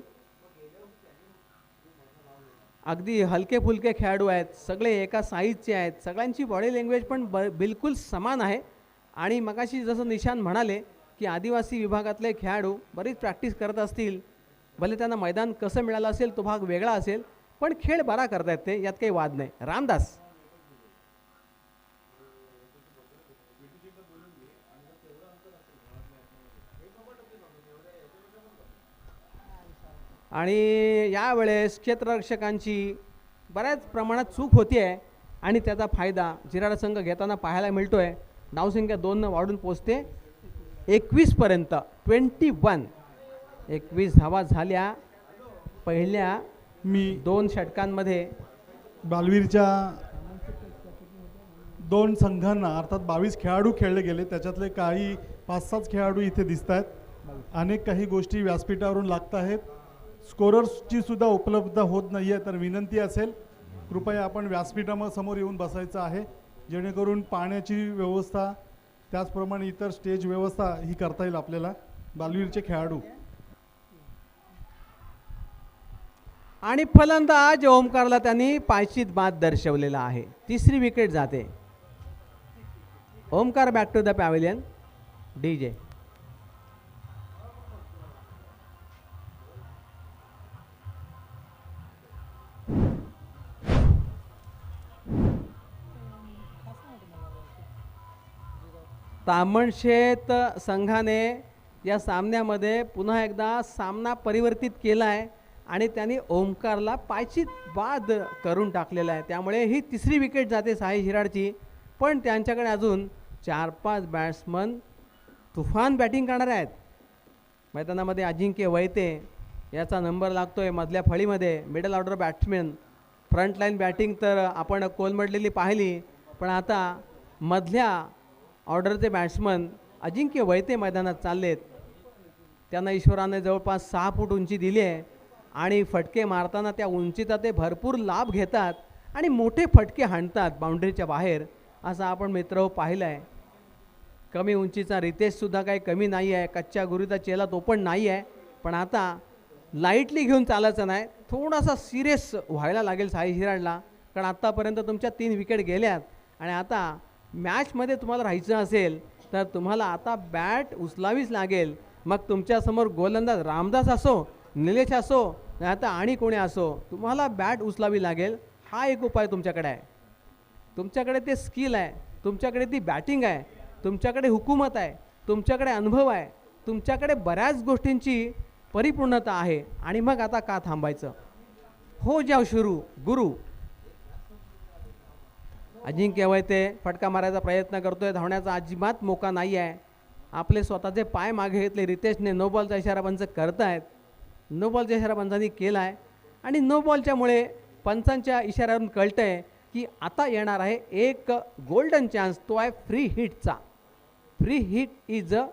अगदी हलके फुलके खेळाडू आहेत, सगळे एका साईजचे आहेत. सगळ्यांची बॉडी लँग्वेज पण बिलकुल समान आहे. आणि मगाशी जसं निशान म्हणाले की आदिवासी विभागातले खेळाडू बरीच प्रॅक्टिस करत असतील. भले त्यांना मैदान कसं मिळालं असेल तो भाग वेगळा असेल, पण खेळ बरा करतायत ते, यात काही वाद नाही. रामदास. आणि यावेळेस क्षेत्ररक्षकांची बऱ्याच प्रमाणात चूक होती आहे आणि त्याचा फायदा जिराड संघ घेताना पाहायला मिळतो आहे. धावसंख्या 2 वाढून पोचते 21 पर्यंत. 21 धावा झाल्या पहिल्या 2 षटकांमध्ये. बालवीरच्या 2 संघांना अर्थात 22 खेळाडू खेळले गेले. त्याच्यातले काही 5-6 खेळाडू इथे दिसत आहेत. अनेक काही गोष्टी व्यासपीठावरून लागत आहेत. स्कोरर्सची सुद्धा उपलब्ध होत नाही आहे. तर विनंती असेल कृपया आपण व्यासपीठासमोर येऊन बसायचं आहे जेणेकरून पाण्याची व्यवस्था त्याचप्रमाणे इतर स्टेज व्यवस्था ही करता येईल आपल्याला. बालवीरचे खेळाडू आणि फलंदाज ओमकारला त्यांनी पायचीत बाद दर्शवलेला आहे. 3री विकेट जाते. Omkar back to the pavilion. DJ. Tamanshet संघाने या सामन्यामध्ये पुन्हा एकदा सामना परिवर्तित केला आहे आणि त्यांनी ओमकारला पायचीत बाद करून टाकलेला आहे. त्यामुळे ही 3री विकेट जाते साई शिराडची. पण त्यांच्याकडे अजून 4-5 बॅट्समन तुफान बॅटिंग करणारे आहेत. मैदानामध्ये अजिंक्य वैते याचा नंबर लागतोय मधल्या फळीमध्ये. Middle order batsman. Front line batting तर आपण कोलमडलेली पाहिली, पण आता मधल्या ऑर्डरचे बॅट्समन अजिंक्य वैते मैदानात चाललेत. त्यांना ईश्वराने जवळपास 6 फूट उंची दिली आहे आणि फटके मारताना त्या उंचीचा ते भरपूर लाभ घेतात आणि मोठे फटके हाणतात बाउंड्रीच्या बाहेर, असं आपण मित्र पाहिलं आहे. कमी उंचीचा रितेशसुद्धा काही कमी नाही आहे. कच्च्या गुरुचा चेला तो पण नाही आहे. पण आता लाईटली घेऊन चालायचं नाही, थोडासा सिरियस व्हायला लागेल साई शिराडला. कारण आत्तापर्यंत तुमच्या 3 विकेट गेल्यात आणि आता मॅचमध्ये तुम्हाला राहायचं असेल तर तुम्हाला आता बॅट उचलावीच लागेल. मग तुमच्यासमोर गोलंदाज रामदास असो, निलेश असो, नाही आता आणि कोणी असो, तुम्हाला बॅट उचलावी लागेल. हा एक उपाय तुमच्याकडे आहे. तुमच्याकडे ते स्किल आहे, तुमच्याकडे ती बॅटिंग आहे, तुमच्याकडे हुकूमत आहे, तुमच्याकडे अनुभव आहे, तुमच्याकडे बऱ्याच गोष्टींची परिपूर्णता आहे. आणि मग आता का थांबायचं? हो जाओ सुरू गुरु. अजिंक्य वैते फटका मारायचा प्रयत्न करतोय, धावण्याचा अजिबात मोका नाही आहे. आपले स्वतःचे पाय मागे घेतले. रितेशने नो बॉलचा इशारा पंच करतायत. नो बॉलचा इशारा पंचांनी केला आहे आणि नो बॉलच्यामुळे पंचांच्या इशाऱ्यावरून कळतंय की आता येणार आहे एक गोल्डन चान्स. तो आहे फ्री हिटचा. Free hit is a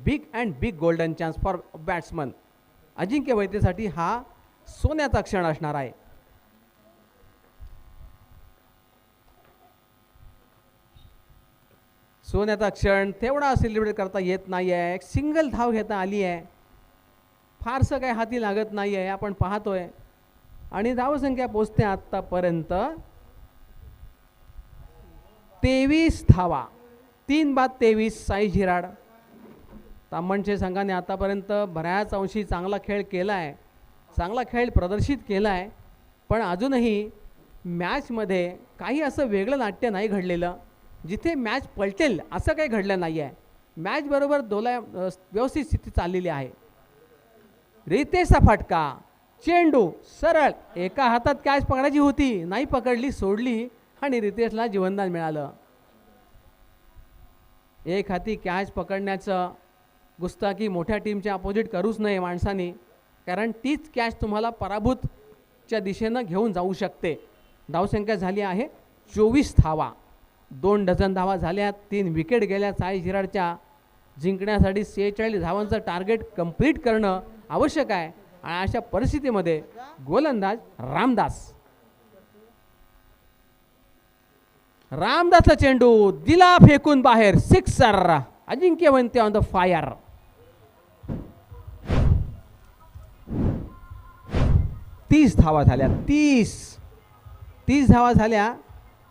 big golden chance for batsman. Ajinkya वैतेसाठी हा सोन्याचा क्षण असणार आहे. सोन्याचा क्षण तेवढा सेलिब्रेट करता येत नाही आहे. एक सिंगल धाव घेता आली आहे. फारसं काही हाती लागत नाही आहे आपण पाहतोय. आणि धावसंख्या पोचते आत्तापर्यंत 23 धावा. 3-23 साई झिराड. ताम्हणचे संघाने आतापर्यंत बऱ्याच अंशी चांगला खेळ केला आहे, चांगला खेळ प्रदर्शित केला आहे. पण अजूनही मॅचमध्ये काही असं वेगळं नाट्य नाही घडलेलं. जिथे मॅच पलटेल असं काही घडलं नाही आहे. मॅच बरोबर व्यवस्थित स्थिती चाललेली आहे. रितेशचा फटका, चेंडू सरळ एका हातात कॅच पकडायची होती, नाही पकडली, सोडली आणि रितेशला जीवनदान मिळालं. एक हाती कॅच पकडण्याचं गुस्ताखी मोठ्या टीमच्या अपोजिट करूच नये माणसाने, कारण तीच कॅच तुम्हाला पराभूतच्या दिशेनं घेऊन जाऊ शकते. धावसंख्या झाली आहे 24 धावा. 2 डझन धावा झाल्या, 3 विकेट गेल्या. साई झिराडच्या जिंकण्यासाठी 46 धावांचं टार्गेट कंप्लीट करणं आवश्यक आहे. आणि अशा परिस्थितीमध्ये गोलंदाज रामदासचा चेंडू दिला फेकून बाहेर. Sixer. Ajinkya Vaite on the fire. 30 धावा झाल्या. 30 धावा झाल्या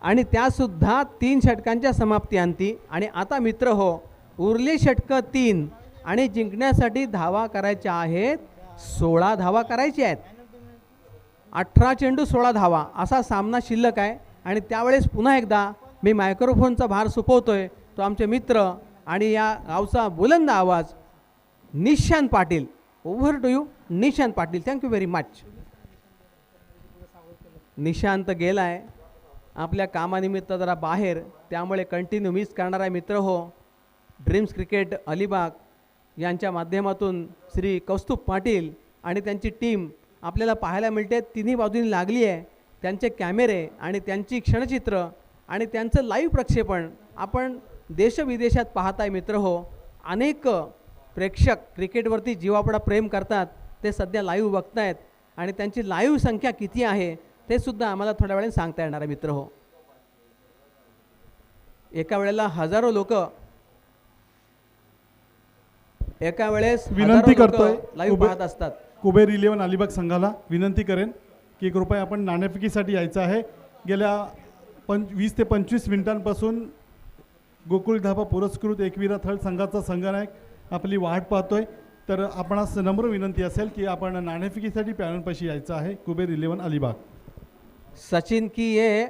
आणि त्यासुद्धा 3 षटकांच्या समाप्ती अंती. आणि आता मित्र हो, उरले षटकं 3 आणि जिंकण्यासाठी धावा करायच्या आहेत 16 धावा करायच्या आहेत. 18 चेंडू 16 धावा असा सामना शिल्लक आहे. आणि त्यावेळेस पुन्हा एकदा मी मायक्रोफोनचा भार सोपवतोय. तो आमचे मित्र आणि या गावचा बुलंद आवाज Nishant Patil. Over to you Nishant Patil. Thank you very much. Nishant गेलाय आपल्या कामानिमित्त जरा बाहेर, त्यामुळे कंटिन्यू मिस करणारा मित्र हो. ड्रीम्स क्रिकेट अलिबाग यांच्या माध्यमातून श्री कौस्तुभ पाटील आणि त्यांची टीम आपल्याला पाहायला मिळते. तिन्ही बाजूंनी लागली आहे. त्यांचे कॅमेरे आणि त्यांची क्षणचित्र आणि त्यांचं लाईव्ह प्रक्षेपण आपण देशविदेशात पाहताय मित्र हो. अनेक प्रेक्षक क्रिकेटवरती जीवापडा प्रेम करतात, ते सध्या लाईव्ह बघतायत आणि त्यांची लाईव्ह संख्या किती आहे ते सुद्धा आम्हाला थोड्या वेळाने सांगता येणार आहे मित्र हो. एका वेळेला हजारो लोक एका वेळेस विनंती करतोय लाईव्ह पाहत असतात. कुबेर 11 अलिबाग संघाला विनंती करेन की कृपया आपण नाणेफेकीसाठी यायचं आहे. गेल्या 20 ते 25 मिनिटांपासून गोकुळ धाबा पुरस्कृत एकविरा थळ संघाचा संघनायक आपली वाट पाहतोय. तर आपणास नम्र विनंती असेल की आपण नाणेफेकीसाठी पॅनलपाशी यायचं आहे. कुबेर 11 अलिबाग. सचिन की ये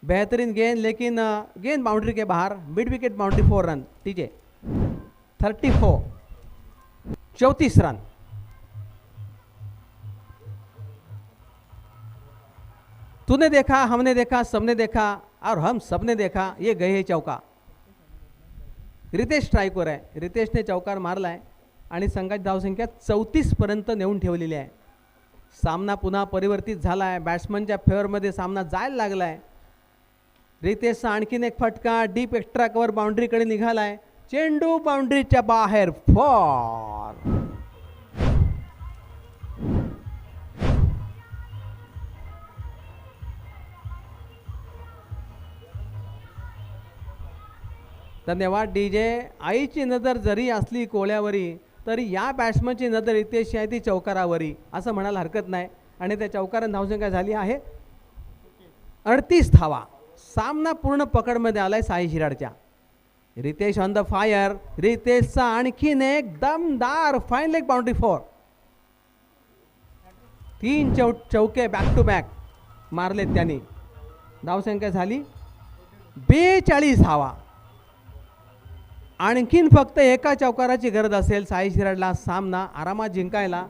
बेहतरीन गेंद, लेकिन गेंद बाउंड्री के बाहर. Mid wicket boundary 4 run. TJ 34 34 run. तूने देखा, हमने देखा, सबने देखा और हम सबने देखा, ये गए है चौका. रितेश स्ट्राईकवर आहे. रितेशने चौकार मारलाय आणि संघाची धावसंख्या 34 पर्यंत नेऊन ठेवलेली आहे. सामना पुन्हा परिवर्तित झाला आहे. बॅट्समनच्या फेवरमध्ये सामना जायला लागला आहे. रितेशचा आणखीन एक फटका डीप एक्स्ट्रा कव्हर बाउंड्रीकडे निघालाय. चेंडू बाउंड्रीच्या बाहेर. फॉर. धन्यवाद डीजे. आईची नजर जरी असली कोळ्यावरी तरी या बॅट्समनची नजर रितेश आहे ती चौकारावरी असं म्हणायला हरकत नाही. आणि त्या चौकारात धावसंख्या झाली आहे 38 धावा. सामना पूर्ण पकडमध्ये आलाय साई झिराडच्या. Ritesh on the fire. रितेशचा आणखीन एक दमदार फाईन लेग बाउंड्री 4. 3 चौके बॅक टू बॅक मारलेत त्यांनी. धावसंख्या झाली 42 धावा. आणखीन फक्त एका चौकाराची गरज असेल साई झिराडला सामना आरामात जिंकायला,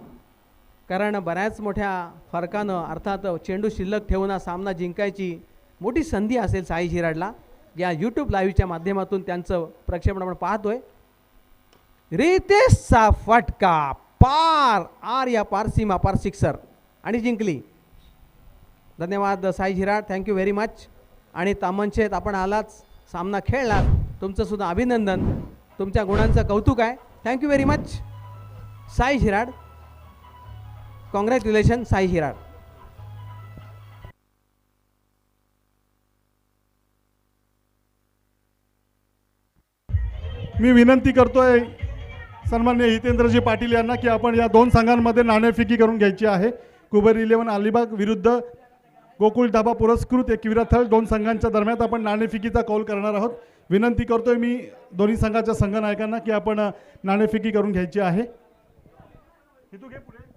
कारण बऱ्याच मोठ्या फरकानं अर्थात चेंडू शिल्लक ठेवून हा सामना जिंकायची मोठी संधी असेल साई झिराडला. या यूट्यूब लाईव्हच्या माध्यमातून त्यांचं प्रक्षेपण आपण पाहतोय. रितेशचा फटका पार आर या पार सीमा पार सिक्सर आणि जिंकली. धन्यवाद Sai Zirad, thank you very much. आणि तामनशेत आपण आलाच, सामना खेळलात, तुमचं सुद्धा अभिनंदन, तुमच्या गुणांचं कौतुक आहे. Thank you very much Sai Zirad. Congratulation Sai Zirad. मी विनंती करतोय सन्माननीय हितेंद्रजी पाटील यांना की आपण या दोन संघांमध्ये नाणेफेकी करून घ्यायची आहे. कुबेर 11 अलिबाग विरुद्ध गोकुळ धाबा पुरस्कृत एकविराथळ, दोन संघांच्या दरम्यान आपण नाणेफेकीचा कौल करणार आहोत. विनंती करतोय मी दोन्ही संघाच्या संघनायकांना की आपण नाणेफेकी करून घ्यायची आहे. इथून घे पुढे.